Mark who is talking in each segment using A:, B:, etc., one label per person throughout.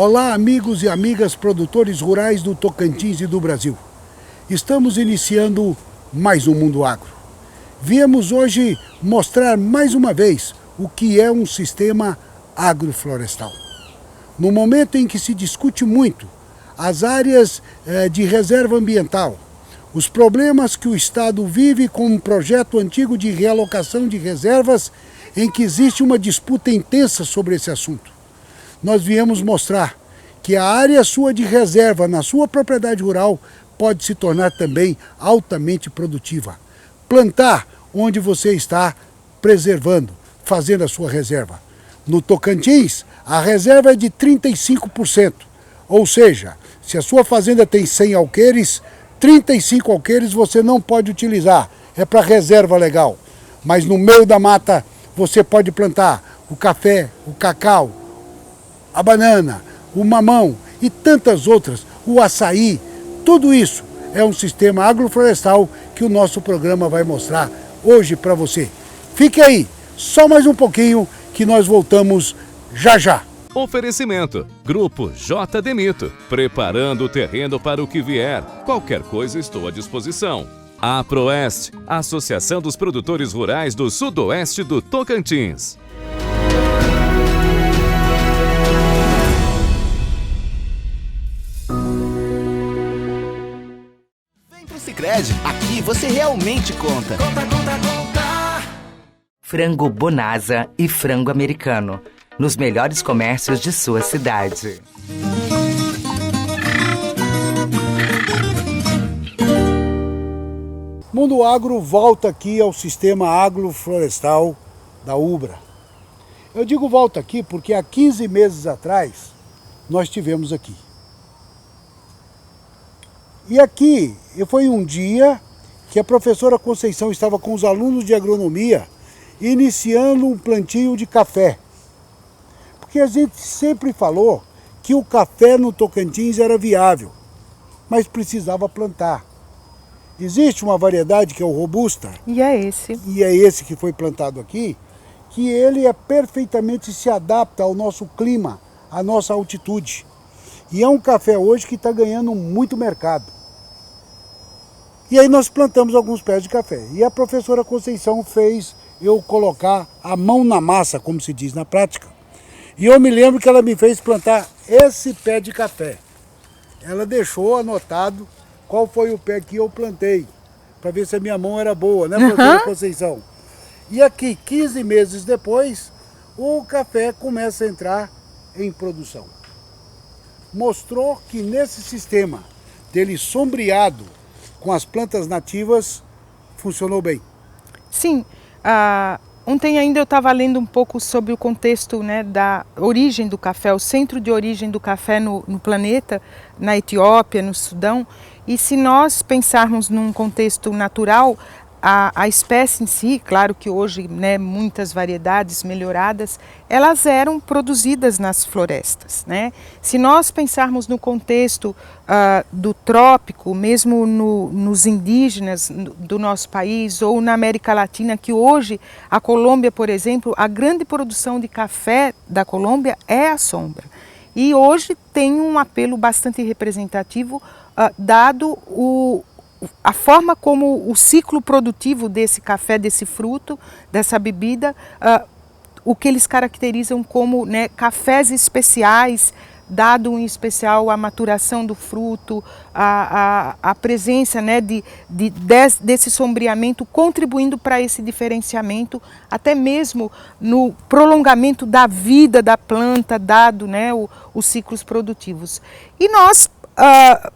A: Olá, amigos e amigas produtores rurais do Tocantins e do Brasil. Estamos iniciando mais um Mundo Agro. Viemos hoje mostrar mais uma vez o que é um sistema agroflorestal. No momento em que se discute muito as áreas de reserva ambiental, os problemas que o Estado vive com um projeto antigo de realocação de reservas em que existe uma disputa intensa sobre esse assunto. Nós viemos mostrar que a área sua de reserva na sua propriedade rural pode se tornar também altamente produtiva. Plantar onde você está preservando, fazendo a sua reserva. No Tocantins, a reserva é de 35%, ou seja, se a sua fazenda tem 100 alqueires, 35 alqueires você não pode utilizar, é para reserva legal. Mas no meio da mata você pode plantar o café, o cacau, a banana, o mamão e tantas outras, o açaí. Tudo isso é um sistema agroflorestal que o nosso programa vai mostrar hoje para você. Fique aí, só mais um pouquinho que nós voltamos já já.
B: Oferecimento, Grupo J. Demito, preparando o terreno para o que vier. Qualquer coisa estou à disposição. A Proeste, Associação dos Produtores Rurais do Sudoeste do Tocantins.
C: Vem pro Sicredi, aqui você realmente conta. Conta.
D: Frango Bonasa e frango americano, nos melhores comércios de sua cidade.
A: Mundo Agro volta aqui ao sistema agroflorestal da Ubra. Eu digo volta aqui porque há 15 meses atrás nós estivemos aqui. E aqui foi um dia que a professora Conceição estava com os alunos de agronomia iniciando um plantio de café. Porque a gente sempre falou que o café no Tocantins era viável, mas precisava plantar. Existe uma variedade que é o Robusta.
E: E é esse.
A: E é esse que foi plantado aqui, que ele perfeitamente se adapta ao nosso clima, à nossa altitude. E é um café hoje que está ganhando muito mercado. E aí nós plantamos alguns pés de café. E a professora Conceição fez eu colocar a mão na massa, como se diz na prática. E eu me lembro que ela me fez plantar esse pé de café. Ela deixou anotado qual foi o pé que eu plantei, para ver se a minha mão era boa, né, professora Conceição? E aqui, 15 meses depois, o café começa a entrar em produção. Mostrou que nesse sistema dele sombreado com as plantas nativas, funcionou bem.
E: Sim, ontem ainda eu estava lendo um pouco sobre o contexto, né, da origem do café, o centro de origem do café no planeta, na Etiópia, no Sudão. E se nós pensarmos num contexto natural, a espécie em si, claro que hoje, né, muitas variedades melhoradas, elas eram produzidas nas florestas, né? Se nós pensarmos no contexto do trópico, mesmo nos indígenas do nosso país ou na América Latina, que hoje a Colômbia, por exemplo, a grande produção de café da Colômbia é a sombra. E hoje tem um apelo bastante representativo, dado a forma como o ciclo produtivo desse café, desse fruto, dessa bebida, o que eles caracterizam como, né, cafés especiais, dado em especial a maturação do fruto, a presença, né, desse sombreamento, contribuindo para esse diferenciamento, até mesmo no prolongamento da vida da planta, dado, né, os ciclos produtivos. E nós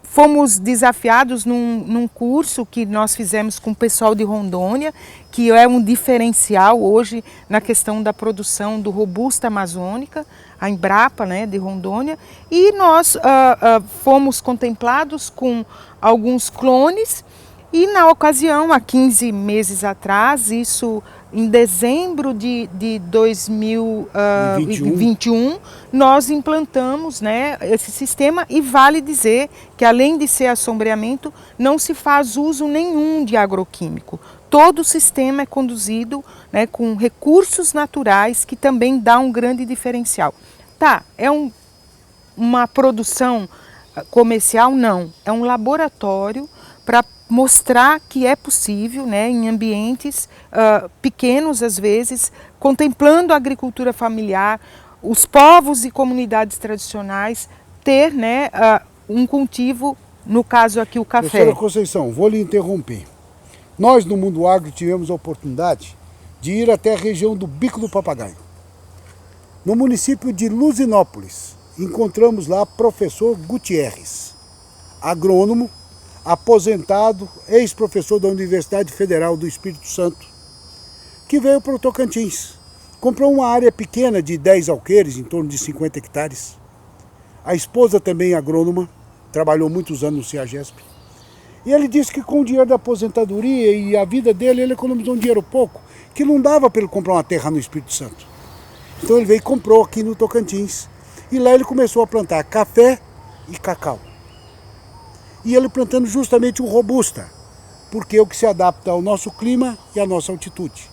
E: fomos desafiados num curso que nós fizemos com o pessoal de Rondônia, que é um diferencial hoje na questão da produção do Robusta amazônica, a Embrapa, né, de Rondônia, e nós fomos contemplados com alguns clones. E na ocasião, há 15 meses atrás, isso em dezembro de 2021, nós implantamos, né, esse sistema, e vale dizer que além de ser assombreamento, não se faz uso nenhum de agroquímico. Todo o sistema é conduzido, né, com recursos naturais que também dá um grande diferencial. Tá, é um uma produção comercial, não. É um laboratório para mostrar que é possível, né, em ambientes pequenos às vezes, contemplando a agricultura familiar, os povos e comunidades tradicionais ter, né, um cultivo, no caso aqui o café.
A: Professora Conceição, vou lhe interromper. Nós no Mundo Agro tivemos a oportunidade de ir até a região do Bico do Papagaio. No município de Luzinópolis, encontramos lá professor Gutierrez, agrônomo, aposentado, ex-professor da Universidade Federal do Espírito Santo, que veio para o Tocantins. Comprou uma área pequena de 10 alqueires, em torno de 50 hectares. A esposa também agrônoma, trabalhou muitos anos no CEAGESP. E ele disse que com o dinheiro da aposentadoria e a vida dele, ele economizou um dinheiro pouco, que não dava para ele comprar uma terra no Espírito Santo. Então ele veio e comprou aqui no Tocantins. E lá ele começou a plantar café e cacau. E ele plantando justamente o robusta, porque é o que se adapta ao nosso clima e à nossa altitude.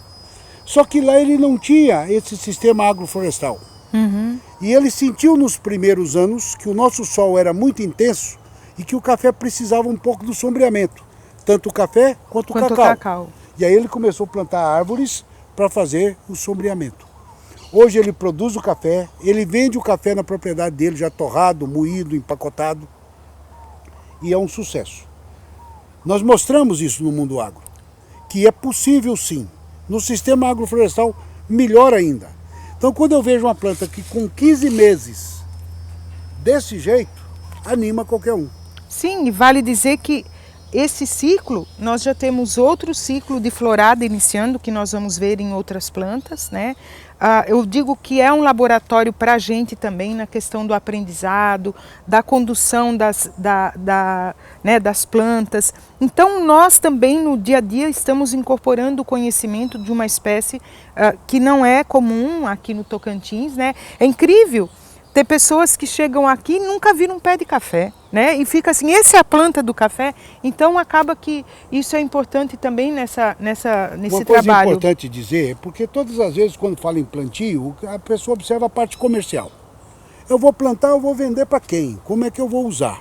A: Só que lá ele não tinha esse sistema agroflorestal. E ele sentiu nos primeiros anos que o nosso sol era muito intenso e que o café precisava um pouco do sombreamento, tanto o café quanto o cacau. E aí ele começou a plantar árvores para fazer o sombreamento. Hoje ele produz o café, ele vende o café na propriedade dele, já torrado, moído, empacotado. E é um sucesso. Nós mostramos isso no Mundo Agro, que é possível sim. No sistema agroflorestal, melhor ainda. Então quando eu vejo uma planta que com 15 meses, desse jeito, anima qualquer um.
E: Sim, e vale dizer que esse ciclo, nós já temos outro ciclo de florada iniciando, que nós vamos ver em outras plantas, né? Eu digo que é um laboratório para a gente também na questão do aprendizado, da condução das plantas. Então nós também no dia a dia estamos incorporando o conhecimento de uma espécie que não é comum aqui no Tocantins, né? É incrível ter pessoas que chegam aqui e nunca viram um pé de café, né? E fica assim, essa é a planta do café. Então acaba que isso é importante também nesse trabalho.
A: Uma coisa importante dizer é porque todas as vezes quando fala em plantio, a pessoa observa a parte comercial. Eu vou plantar, eu vou vender para quem? Como é que eu vou usar?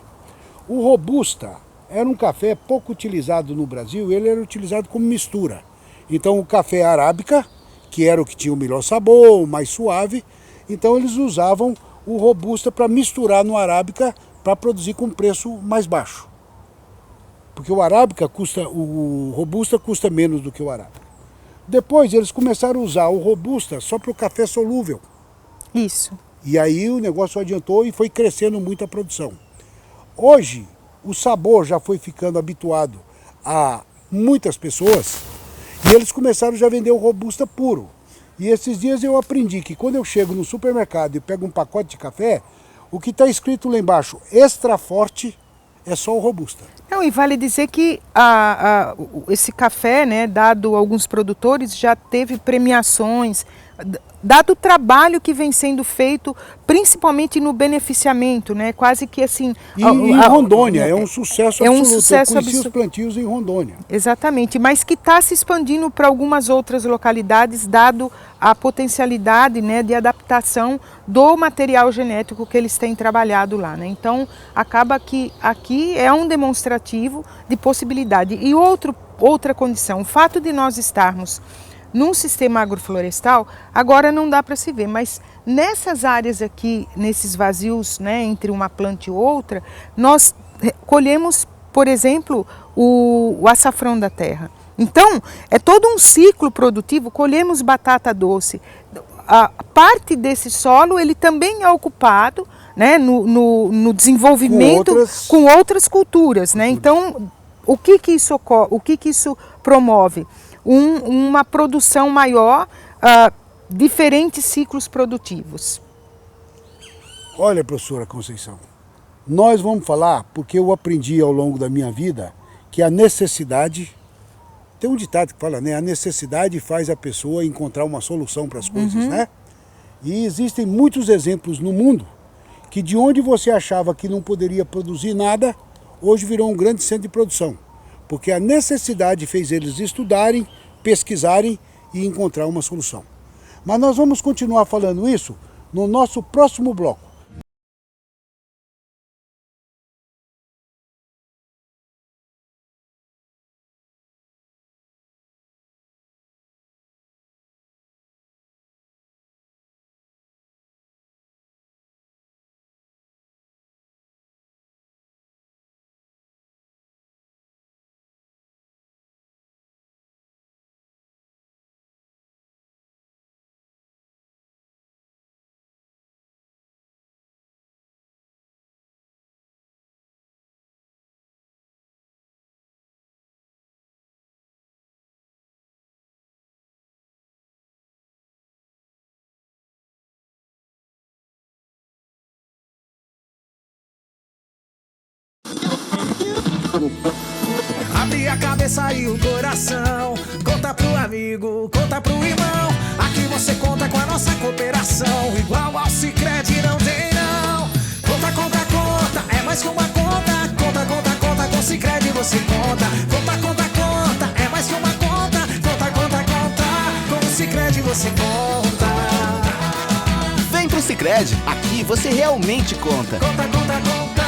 A: O Robusta era um café pouco utilizado no Brasil, ele era utilizado como mistura. Então o café arábica, que era o que tinha o melhor sabor, mais suave, então eles usavam o Robusta para misturar no arábica para produzir com preço mais baixo. Porque o Robusta custa menos do que o arábica. Depois eles começaram a usar o Robusta só para o café solúvel.
E: Isso.
A: E aí o negócio adiantou e foi crescendo muito a produção. Hoje o sabor já foi ficando habituado a muitas pessoas e eles começaram já a vender o Robusta puro. E esses dias eu aprendi que quando eu chego no supermercado e pego um pacote de café, o que está escrito lá embaixo, extra forte, é só o Robusta.
E: Não, e vale dizer que esse café, né, dado a alguns produtores, já teve premiações, dado o trabalho que vem sendo feito, principalmente no beneficiamento, né, quase que assim...
A: Em Rondônia, é um sucesso absoluto.
E: É um sucesso
A: eu conheci os plantios em Rondônia.
E: Exatamente, mas que está se expandindo para algumas outras localidades, dado a potencialidade, né, de adaptação do material genético que eles têm trabalhado lá, né? Então, acaba que aqui é um demonstrativo de possibilidade. E outra condição, o fato de nós estarmos num sistema agroflorestal, agora não dá para se ver, mas nessas áreas aqui, nesses vazios, né, entre uma planta e outra, nós colhemos, por exemplo, o açafrão da terra. Então, é todo um ciclo produtivo, colhemos batata doce. A parte desse solo, ele também é ocupado, né, no desenvolvimento com outras culturas, né? Então, o que isso promove? Uma produção maior, diferentes ciclos produtivos.
A: Olha, professora Conceição, nós vamos falar, porque eu aprendi ao longo da minha vida, que a necessidade, tem um ditado que fala, né? A necessidade faz a pessoa encontrar uma solução para as coisas, né? E existem muitos exemplos no mundo, que de onde você achava que não poderia produzir nada, hoje virou um grande centro de produção. Porque a necessidade fez eles estudarem, pesquisarem e encontrar uma solução. Mas nós vamos continuar falando isso no nosso próximo bloco.
F: Abre a cabeça e o coração, conta pro amigo, conta pro irmão. Aqui você conta com a nossa cooperação, igual ao Sicredi não tem não. Conta, conta, conta, é mais que uma conta. Conta, conta, conta, com Sicredi você conta. Conta, conta, conta, é mais que uma conta. Conta, conta, conta, com o Sicredi você conta.
C: Vem pro Sicredi, aqui você realmente conta.
F: Conta, conta, conta.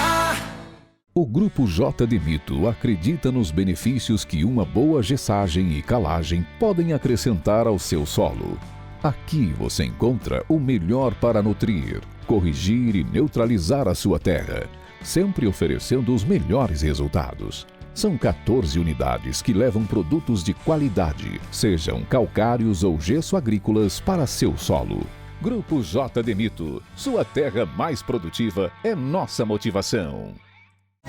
G: O Grupo J de Mito acredita nos benefícios que uma boa gessagem e calagem podem acrescentar ao seu solo. Aqui você encontra o melhor para nutrir, corrigir e neutralizar a sua terra, sempre oferecendo os melhores resultados. São 14 unidades que levam produtos de qualidade, sejam calcários ou gesso agrícolas para seu solo. Grupo J de Mito, sua terra mais produtiva é nossa motivação.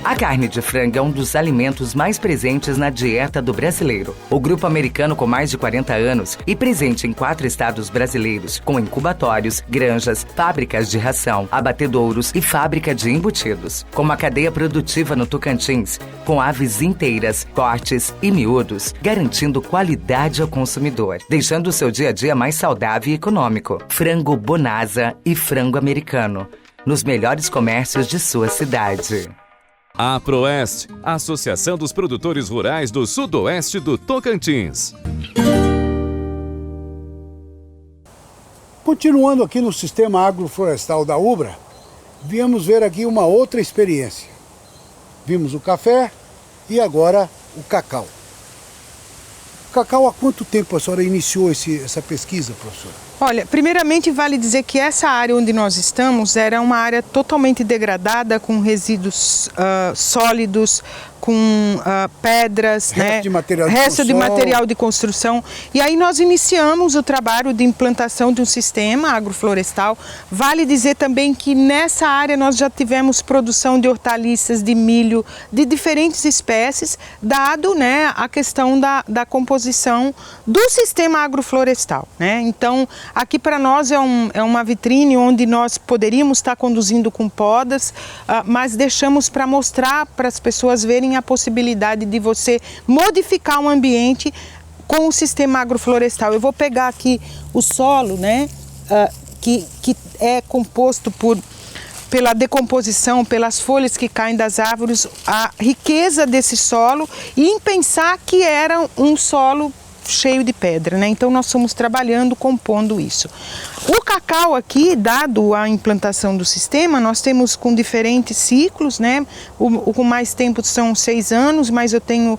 D: A carne de frango é um dos alimentos mais presentes na dieta do brasileiro. O grupo americano, com mais de 40 anos e presente em 4 estados brasileiros, com incubatórios, granjas, fábricas de ração, abatedouros e fábrica de embutidos. Com uma cadeia produtiva no Tocantins, com aves inteiras, cortes e miúdos, garantindo qualidade ao consumidor, deixando o seu dia a dia mais saudável e econômico. Frango Bonasa e frango americano, nos melhores comércios de sua cidade.
B: A Proeste, Associação dos Produtores Rurais do Sudoeste do Tocantins.
A: Continuando aqui no sistema agroflorestal da Ubra, viemos ver aqui uma outra experiência. Vimos o café e agora o cacau. O cacau, há quanto tempo a senhora iniciou essa pesquisa, professora?
E: Olha, primeiramente vale dizer que essa área onde nós estamos era uma área totalmente degradada, com resíduos sólidos, com pedras, resto de material de construção. E aí nós iniciamos o trabalho de implantação de um sistema agroflorestal. Vale dizer também que nessa área nós já tivemos produção de hortaliças, de milho, de diferentes espécies, dado a questão da composição do sistema agroflorestal. Então, aqui para nós é uma vitrine onde nós poderíamos estar conduzindo com podas, mas deixamos para mostrar para as pessoas verem a possibilidade de você modificar o ambiente com o sistema agroflorestal. Eu vou pegar aqui o solo, que é composto pela decomposição, pelas folhas que caem das árvores, a riqueza desse solo, e em pensar que era um solo cheio de pedra, Então nós fomos trabalhando, compondo isso. O cacau aqui, dado a implantação do sistema, nós temos com diferentes ciclos, O com mais tempo são 6 anos, mas eu tenho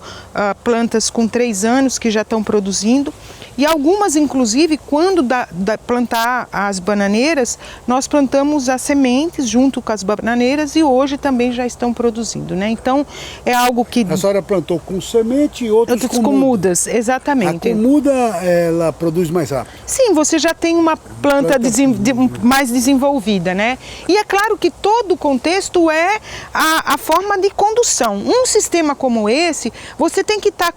E: plantas com 3 anos que já estão produzindo. E algumas, inclusive, quando plantar as bananeiras, nós plantamos as sementes junto com as bananeiras e hoje também já estão produzindo, Então, é algo que...
A: A senhora plantou com semente e outros
E: com mudas. Exatamente.
A: A com muda, ela produz mais rápido.
E: Sim, você já tem uma planta mais desenvolvida, E é claro que todo o contexto é a forma de condução. Um sistema como esse, você tem que estar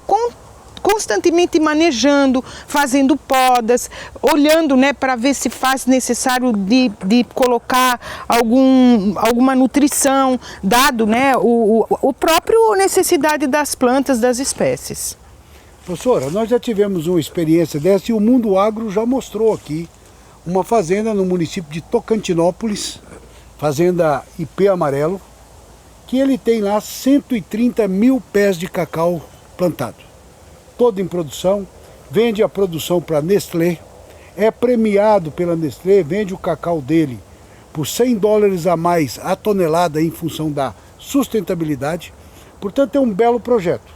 E: constantemente manejando, fazendo podas, olhando para ver se faz necessário de colocar alguma nutrição, dado o próprio necessidade das plantas, das espécies.
A: Professora, nós já tivemos uma experiência dessa e o Mundo Agro já mostrou aqui uma fazenda no município de Tocantinópolis, fazenda IP Amarelo, que ele tem lá 130 mil pés de cacau plantado. Todo em produção, vende a produção para a Nestlé, é premiado pela Nestlé, vende o cacau dele por $100 a mais a tonelada em função da sustentabilidade. Portanto, é um belo projeto.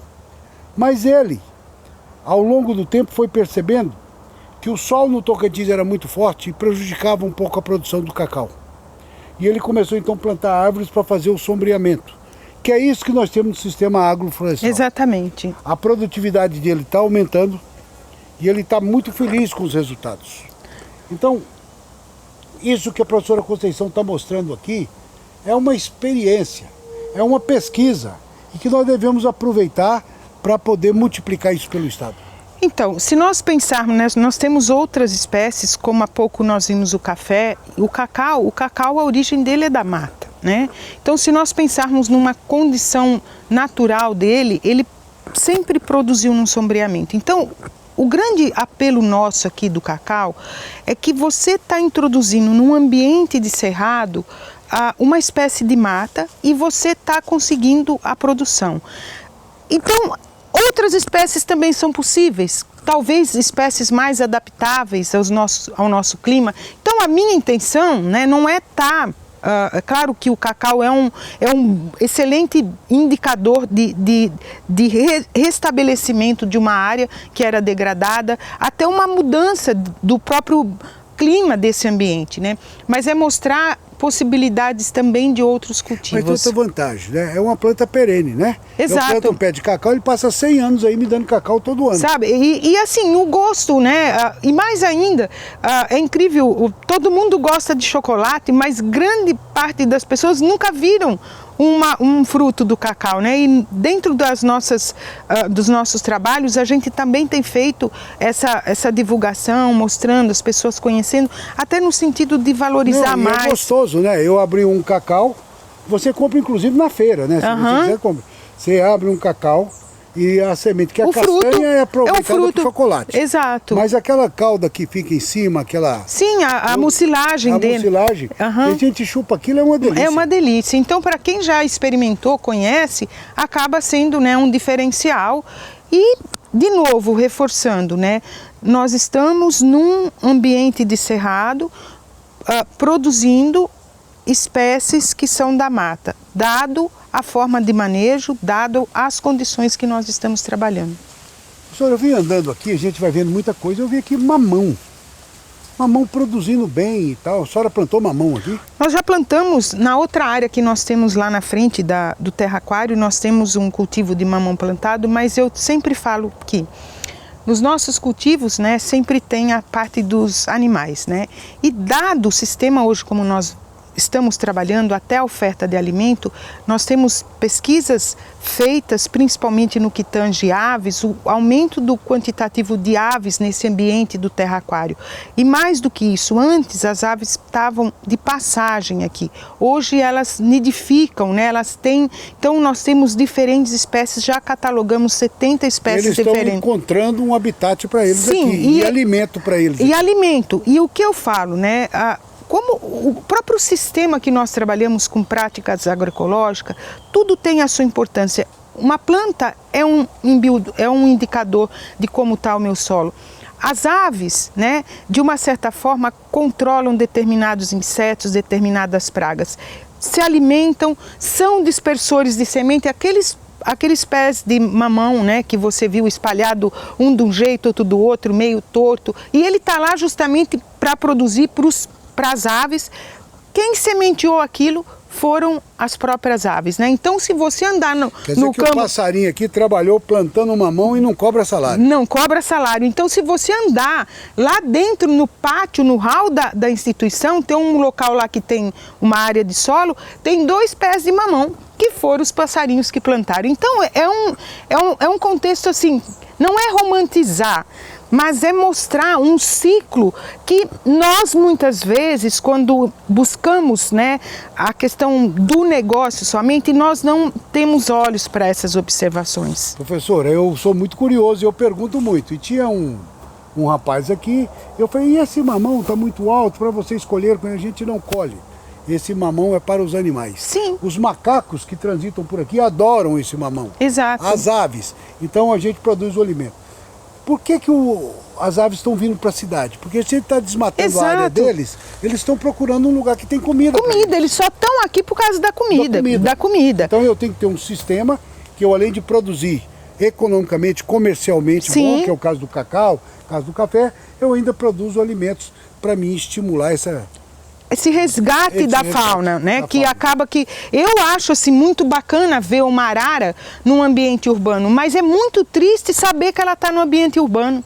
A: Mas ele, ao longo do tempo, foi percebendo que o sol no Tocantins era muito forte e prejudicava um pouco a produção do cacau. E ele começou então a plantar árvores para fazer o sombreamento, que é isso que nós temos no sistema agroflorestal.
E: Exatamente.
A: A produtividade dele está aumentando e ele está muito feliz com os resultados. Então, isso que a professora Conceição está mostrando aqui é uma experiência, é uma pesquisa e que nós devemos aproveitar para poder multiplicar isso pelo estado.
E: Então, se nós pensarmos, nós temos outras espécies, como há pouco nós vimos o café, o cacau, a origem dele é da mata, né? Então, se nós pensarmos numa condição natural dele, ele sempre produziu um sombreamento. Então, o grande apelo nosso aqui do cacau é que você está introduzindo num ambiente de cerrado uma espécie de mata e você está conseguindo a produção. Então, outras espécies também são possíveis, talvez espécies mais adaptáveis ao nosso clima. Então, a minha intenção, né, não é estar... É claro que o cacau é um excelente indicador de restabelecimento de uma área que era degradada, até uma mudança do próprio clima desse ambiente, né? Mas é mostrar possibilidades também de outros cultivos.
A: Mas tem outra vantagem, né? É uma planta perene, né?
E: Exato.
A: Eu planto um pé de cacau, ele passa 100 anos aí me dando cacau todo ano.
E: Sabe? E assim, o gosto, né? E mais ainda, é incrível, todo mundo gosta de chocolate, mas grande parte das pessoas nunca viram um fruto do cacau, né? E dentro dos nossos trabalhos, a gente também tem feito essa divulgação, mostrando, as pessoas conhecendo, até no sentido de valorizar mais.
A: É gostoso, né? Eu abri um cacau, você compra inclusive na feira, né? Se você quiser, compra. Você abre um cacau e a semente, que a castanha é aproveitada para chocolate.
E: Exato.
A: Mas aquela cauda que fica em cima, aquela...
E: Sim, a mucilagem dele.
A: A mucilagem, a gente chupa aquilo, é uma delícia.
E: É uma delícia. Então, para quem já experimentou, conhece, acaba sendo, né, um diferencial. E, de novo, reforçando, né, nós estamos num ambiente de cerrado, produzindo espécies que são da mata, dado a forma de manejo, dado as condições que nós estamos trabalhando.
A: Professor, eu vim andando aqui, a gente vai vendo muita coisa, eu vi aqui mamão produzindo bem e tal. A senhora plantou mamão aqui?
E: Nós já plantamos, na outra área que nós temos lá na frente do Terra Aquário, nós temos um cultivo de mamão plantado, mas eu sempre falo que nos nossos cultivos, né, sempre tem a parte dos animais, né? E dado o sistema hoje como nós estamos trabalhando, até a oferta de alimento, nós temos pesquisas feitas principalmente no que tange aves, o aumento do quantitativo de aves nesse ambiente do Terra Aquário. E mais do que isso, antes as aves estavam de passagem aqui. Hoje elas nidificam, né? Elas têm, então nós temos diferentes espécies, já catalogamos 70 espécies diferentes.
A: Eles estão encontrando um habitat para eles. Sim, aqui, e alimento para eles.
E: E alimento. E o que eu falo, né? Como o próprio sistema que nós trabalhamos com práticas agroecológicas, tudo tem a sua importância. Uma planta é um indicador de como está o meu solo. As aves, né, de uma certa forma, controlam determinados insetos, determinadas pragas. Se alimentam, são dispersores de semente, aqueles pés de mamão, né, que você viu espalhado um de um jeito, outro do outro, meio torto. E ele está lá justamente para produzir para as aves. Quem sementeou aquilo foram as próprias aves, né? Então, se você andar no campo...
A: o passarinho aqui trabalhou plantando mamão e não cobra salário.
E: Não cobra salário. Então, se você andar lá dentro, no pátio, no hall da instituição, tem um local lá que tem uma área de solo, tem 2 pés de mamão, que foram os passarinhos que plantaram. Então, é um contexto assim, não é romantizar, mas é mostrar um ciclo que nós muitas vezes, quando buscamos, né, a questão do negócio somente, nós não temos olhos para essas observações.
A: Professora, eu sou muito curioso e eu pergunto muito. E tinha um rapaz aqui, eu falei, e esse mamão está muito alto para você escolher, quando a gente não colhe. Esse mamão é para os animais.
E: Sim.
A: Os macacos que transitam por aqui adoram esse mamão.
E: Exato.
A: As aves. Então a gente produz o alimento. Por que as aves estão vindo para a cidade? Porque se ele está desmatando
E: Exato.
A: a área deles, eles estão procurando um lugar que tem comida.
E: Comida, eles só estão aqui por causa da comida. Então
A: eu tenho que ter um sistema que eu, além de produzir economicamente, comercialmente bom, que é o caso do cacau, o caso do café, eu ainda produzo alimentos para mim estimular
E: esse resgate da fauna, né? Que acaba que... Eu acho assim muito bacana ver uma arara num ambiente urbano, mas é muito triste saber que ela está no ambiente urbano.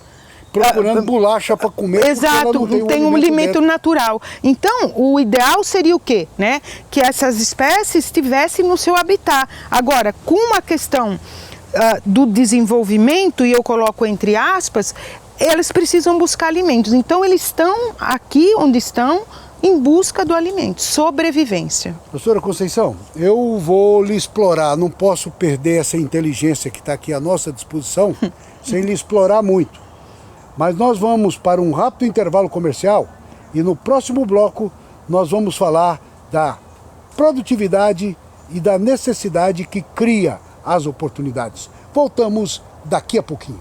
A: Procurando bolacha para comer.
E: Exato, não tem um alimento natural. Então, o ideal seria o quê? Né? Que essas espécies estivessem no seu habitat. Agora, com a questão do desenvolvimento, e eu coloco entre aspas, elas precisam buscar alimentos. Então, eles estão aqui onde estão, em busca do alimento, sobrevivência.
A: Professora Conceição, eu vou lhe explorar, não posso perder essa inteligência que está aqui à nossa disposição, sem lhe explorar muito. Mas nós vamos para um rápido intervalo comercial e no próximo bloco nós vamos falar da produtividade e da necessidade que cria as oportunidades. Voltamos daqui a pouquinho.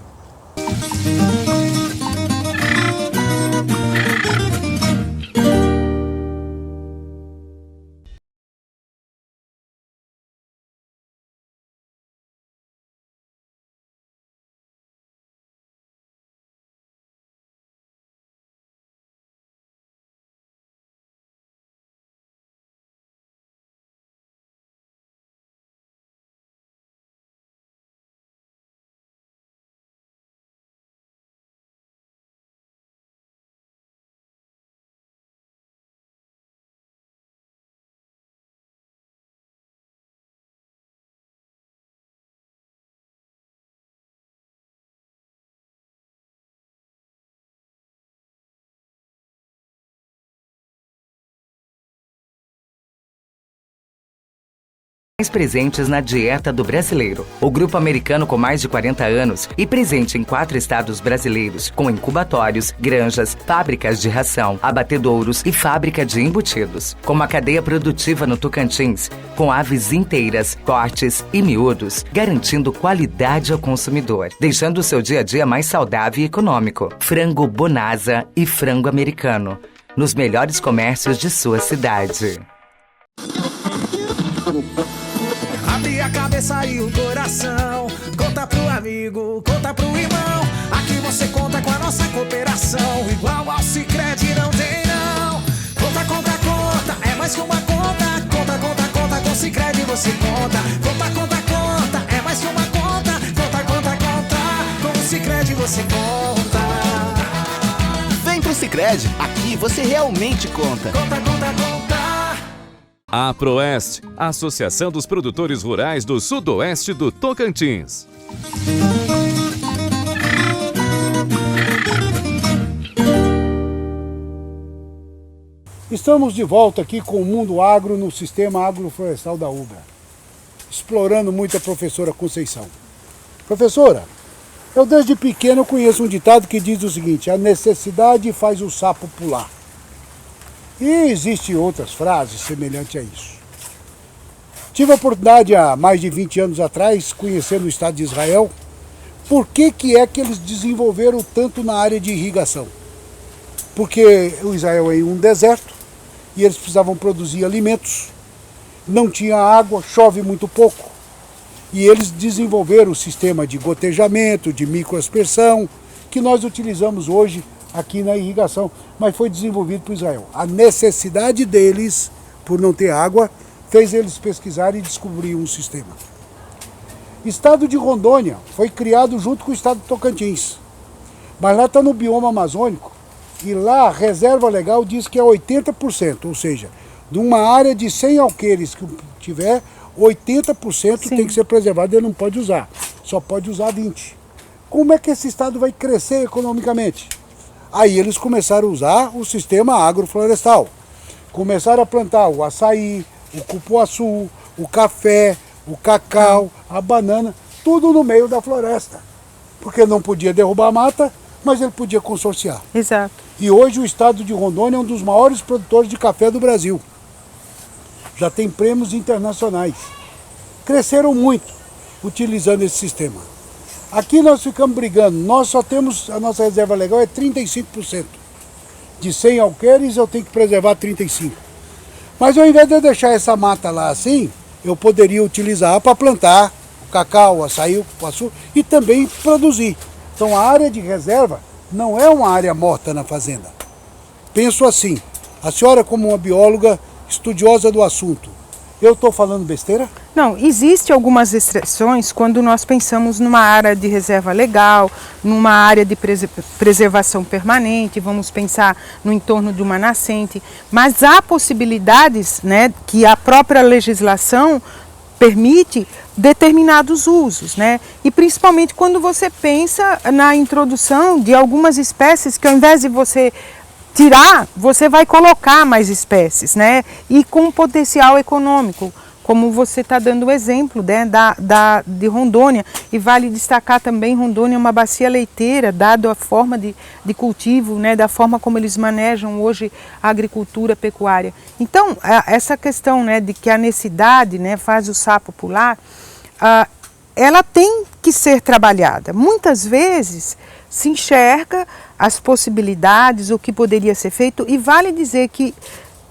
D: Mais presentes na dieta do brasileiro. O grupo americano com mais de 40 anos e presente em 4 estados brasileiros, com incubatórios, granjas, fábricas de ração, abatedouros e fábrica de embutidos. Com uma cadeia produtiva no Tocantins, com aves inteiras, cortes e miúdos, garantindo qualidade ao consumidor, deixando o seu dia a dia mais saudável e econômico. Frango Bonasa e frango americano, nos melhores comércios de sua cidade.
F: Abre a cabeça e o coração, conta pro amigo, conta pro irmão. Aqui você conta com a nossa cooperação, igual ao Sicredi não tem não. Conta, conta, conta, é mais que uma conta. Conta, conta, conta, com Sicredi você conta. Conta, conta, conta, é mais que uma conta. Conta, conta, conta, com o Sicredi você conta.
C: Vem pro Sicredi, aqui você realmente conta.
F: Conta, conta, conta.
B: A Proeste, Associação dos Produtores Rurais do Sudoeste do Tocantins.
A: Estamos de volta aqui com o Mundo Agro no Sistema Agroflorestal da UBRA, explorando muito a professora Conceição. Professora, eu desde pequeno conheço um ditado que diz o seguinte: a necessidade faz o sapo pular. E existem outras frases semelhantes a isso. Tive a oportunidade há mais de 20 anos atrás, conhecendo o Estado de Israel, por que é que eles desenvolveram tanto na área de irrigação. Porque o Israel é um deserto e eles precisavam produzir alimentos, não tinha água, chove muito pouco. E eles desenvolveram o sistema de gotejamento, de microaspersão, que nós utilizamos hoje aqui na irrigação, mas foi desenvolvido por Israel. A necessidade deles, por não ter água, fez eles pesquisarem e descobrir um sistema. Estado de Rondônia foi criado junto com o estado de Tocantins, mas lá está no bioma amazônico, e lá a reserva legal diz que é 80%, ou seja, de uma área de 100 alqueires que tiver, 80% tem que ser preservado, ele não pode usar, só pode usar 20%. Como é que esse estado vai crescer economicamente? Aí eles começaram a usar o sistema agroflorestal. Começaram a plantar o açaí, o cupuaçu, o café, o cacau, a banana, tudo no meio da floresta. Porque não podia derrubar a mata, mas ele podia consorciar.
E: Exato.
A: E hoje o estado de Rondônia é um dos maiores produtores de café do Brasil. Já tem prêmios internacionais. Cresceram muito utilizando esse sistema. Aqui nós ficamos brigando, nós só temos, a nossa reserva legal é 35%. De 100 alqueires eu tenho que preservar 35%. Mas ao invés de eu deixar essa mata lá assim, eu poderia utilizar para plantar o cacau, o açaí, o cupuaçu e também produzir. Então a área de reserva não é uma área morta na fazenda. Penso assim, a senhora como uma bióloga estudiosa do assunto, eu estou falando besteira?
E: Não, existe algumas exceções quando nós pensamos numa área de reserva legal, numa área de preservação permanente, vamos pensar no entorno de uma nascente, mas há possibilidades, né, que a própria legislação permite determinados usos, né? E principalmente quando você pensa na introdução de algumas espécies que ao invés de você tirar, você vai colocar mais espécies, né? E com potencial econômico, como você está dando o exemplo, né, de Rondônia. E vale destacar também, Rondônia é uma bacia leiteira, dado a forma de cultivo, né, da forma como eles manejam hoje a agricultura pecuária. Então, essa questão, né, de que a necessidade, né, faz o sapo pular, ela tem que ser trabalhada. Muitas vezes se enxerga as possibilidades, o que poderia ser feito, e vale dizer que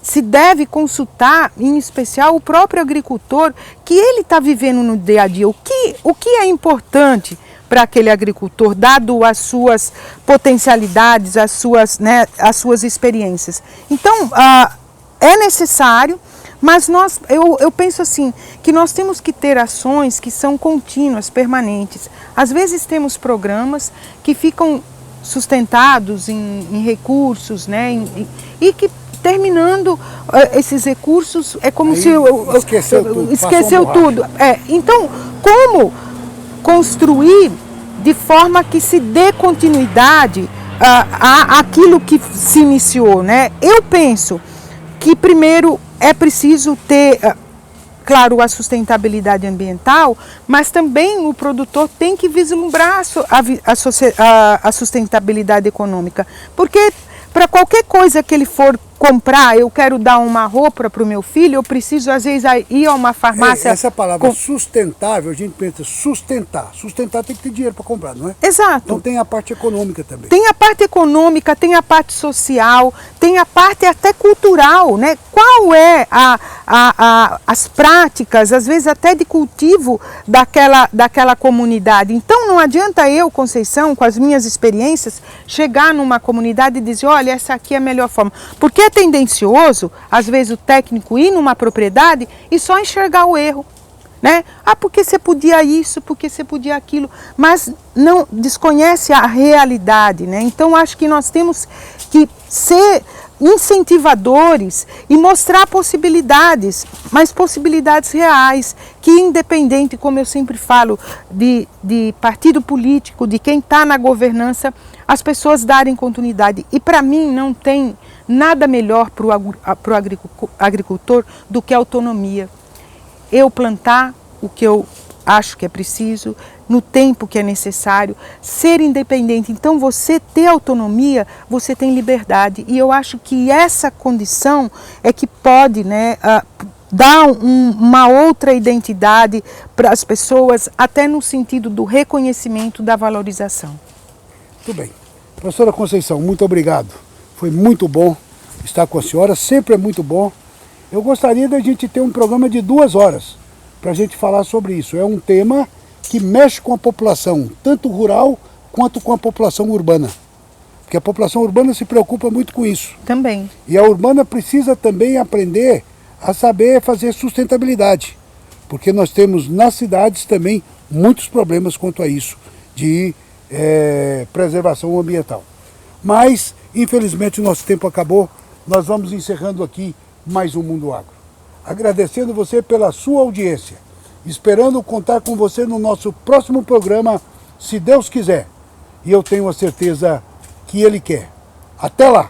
E: se deve consultar, em especial, o próprio agricultor, que ele está vivendo no dia a dia. O que é importante para aquele agricultor, dado as suas potencialidades, as suas experiências. Então, é necessário, mas eu penso assim, que nós temos que ter ações que são contínuas, permanentes. Às vezes temos programas que ficam sustentados em recursos, né, e que terminando esses recursos, é como se esqueceu tudo. Então, como construir de forma que se dê continuidade àquilo que se iniciou, né? Eu penso que primeiro é preciso ter, claro, a sustentabilidade ambiental, mas também o produtor tem que vislumbrar a sustentabilidade econômica, porque para qualquer coisa que ele for comprar, eu quero dar uma roupa para o meu filho, eu preciso às vezes ir a uma farmácia.
A: Essa palavra sustentável, a gente pensa sustentar. Sustentar tem que ter dinheiro para comprar, não é?
E: Exato.
A: Então tem a parte econômica também.
E: Tem a parte econômica, tem a parte social, tem a parte até cultural, né? Qual é as práticas, às vezes até de cultivo daquela comunidade. Então não adianta eu, Conceição, com as minhas experiências, chegar numa comunidade e dizer, olha, essa aqui é a melhor forma. Porque é tendencioso, às vezes, o técnico ir numa propriedade e só enxergar o erro, né? Porque você podia isso, porque você podia aquilo, mas não desconhece a realidade, né? Então, acho que nós temos que ser incentivadores e mostrar possibilidades, mas possibilidades reais, que independente, como eu sempre falo, de partido político, de quem está na governança, as pessoas darem continuidade. E para mim não tem nada melhor para o agricultor do que a autonomia. Eu plantar o que eu acho que é preciso, no tempo que é necessário, ser independente. Então, você ter autonomia, você tem liberdade. E eu acho que essa condição é que pode, né, dar uma outra identidade para as pessoas, até no sentido do reconhecimento, da valorização.
A: Muito bem. Professora Conceição, muito obrigado. Foi muito bom estar com a senhora, sempre é muito bom. Eu gostaria da gente ter um programa de 2 horas para a gente falar sobre isso. É um tema que mexe com a população, tanto rural quanto com a população urbana. Porque a população urbana se preocupa muito com isso.
E: Também.
A: E a urbana precisa também aprender a saber fazer sustentabilidade. Porque nós temos nas cidades também muitos problemas quanto a isso, de preservação ambiental. Mas, infelizmente, o nosso tempo acabou. Nós vamos encerrando aqui mais um Mundo Agro. Agradecendo você pela sua audiência. Esperando contar com você no nosso próximo programa, se Deus quiser. E eu tenho a certeza que Ele quer. Até lá!